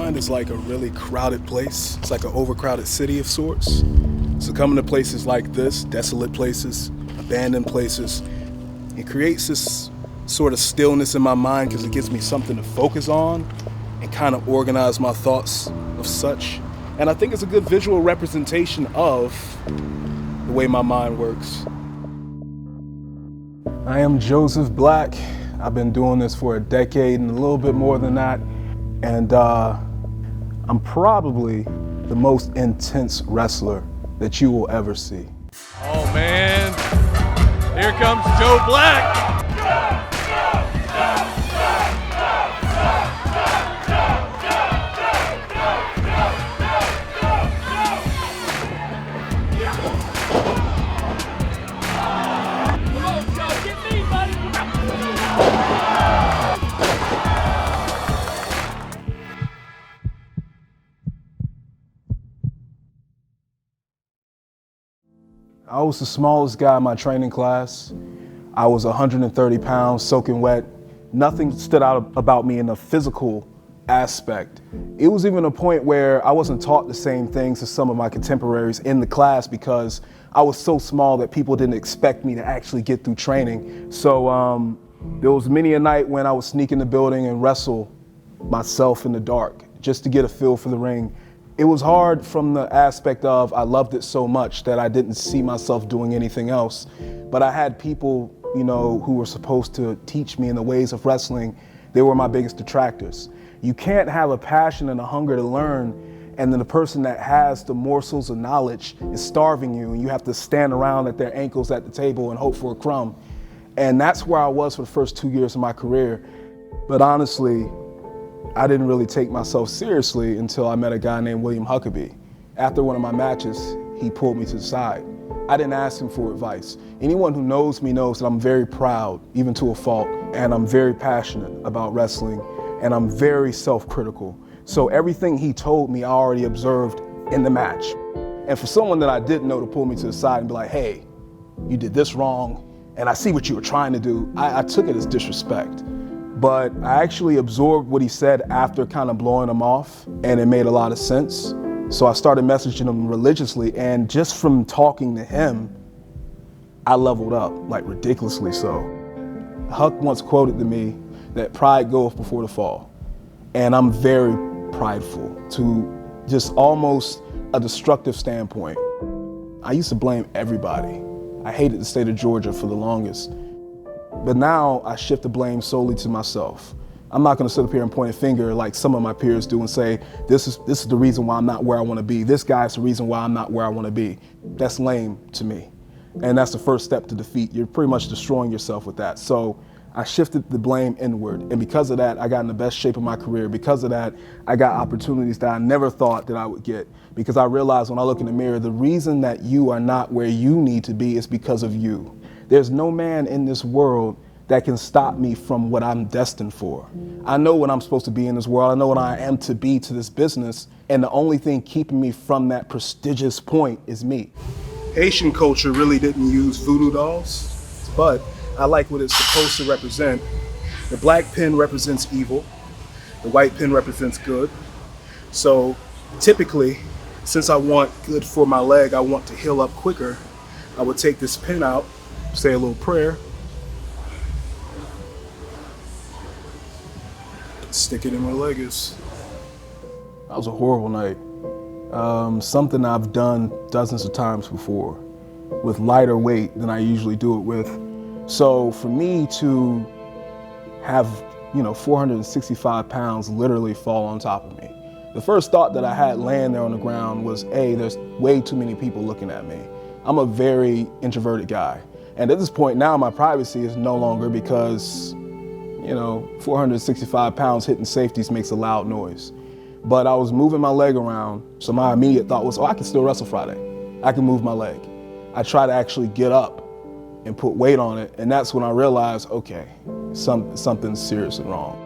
mind is like a really crowded place. It's like an overcrowded city of sorts. So coming to places like this, desolate places, abandoned places, it creates this sort of stillness in my mind because it gives me something to focus on and kind of organize my thoughts of such. And I think it's a good visual representation of the way my mind works. I am Joseph Black. I've been doing this for a decade and a little bit more than that. And I'm probably the most intense wrestler that you will ever see. Oh man, here comes Joe Black. I was the smallest guy in my training class. I was 130 pounds, soaking wet. Nothing stood out about me in the physical aspect. It was even a point where I wasn't taught the same things as some of my contemporaries in the class because I was so small that people didn't expect me to actually get through training. So there was many a night when I would sneak in the building and wrestle myself in the dark just to get a feel for the ring. It was hard from the aspect of I loved it so much that I didn't see myself doing anything else. But I had people, who were supposed to teach me in the ways of wrestling. They were my biggest detractors. You can't have a passion and a hunger to learn, and then the person that has the morsels of knowledge is starving you, and you have to stand around at their ankles at the table and hope for a crumb. And that's where I was for the first 2 years of my career. But honestly, I didn't really take myself seriously until I met a guy named William Huckabee. After one of my matches, he pulled me to the side. I didn't ask him for advice. Anyone who knows me knows that I'm very proud, even to a fault, and I'm very passionate about wrestling, and I'm very self-critical. So everything he told me, I already observed in the match. And for someone that I didn't know to pull me to the side and be like, hey, you did this wrong, and I see what you were trying to do, I took it as disrespect. But I actually absorbed what he said after kind of blowing him off, and it made a lot of sense. So I started messaging him religiously, and just from talking to him, I leveled up, like ridiculously so. Huck once quoted to me that pride goeth before the fall. And I'm very prideful to just almost a destructive standpoint. I used to blame everybody. I hated the state of Georgia for the longest. But now I shift the blame solely to myself. I'm not gonna sit up here and point a finger like some of my peers do and say, this is the reason why I'm not where I wanna be. This guy's the reason why I'm not where I wanna be. That's lame to me. And that's the first step to defeat. You're pretty much destroying yourself with that. So I shifted the blame inward. And because of that, I got in the best shape of my career. Because of that, I got opportunities that I never thought that I would get. Because I realized when I look in the mirror, the reason that you are not where you need to be is because of you. There's no man in this world that can stop me from what I'm destined for. I know what I'm supposed to be in this world. I know what I am to be to this business. And the only thing keeping me from that prestigious point is me. Haitian culture really didn't use voodoo dolls, but I like what it's supposed to represent. The black pin represents evil. The white pin represents good. So typically, since I want good for my leg, I want to heal up quicker, I would take this pin out, say a little prayer, stick it in my legs. That was a horrible night. Something I've done dozens of times before with lighter weight than I usually do it with. So for me to have, 465 pounds literally fall on top of me, the first thought that I had laying there on the ground was, hey, there's way too many people looking at me. I'm a very introverted guy. And at this point now, my privacy is no longer because 465 pounds hitting safeties makes a loud noise. But I was moving my leg around, so my immediate thought was, I can still wrestle Friday. I can move my leg. I try to actually get up and put weight on it, and that's when I realized, okay, something's seriously wrong.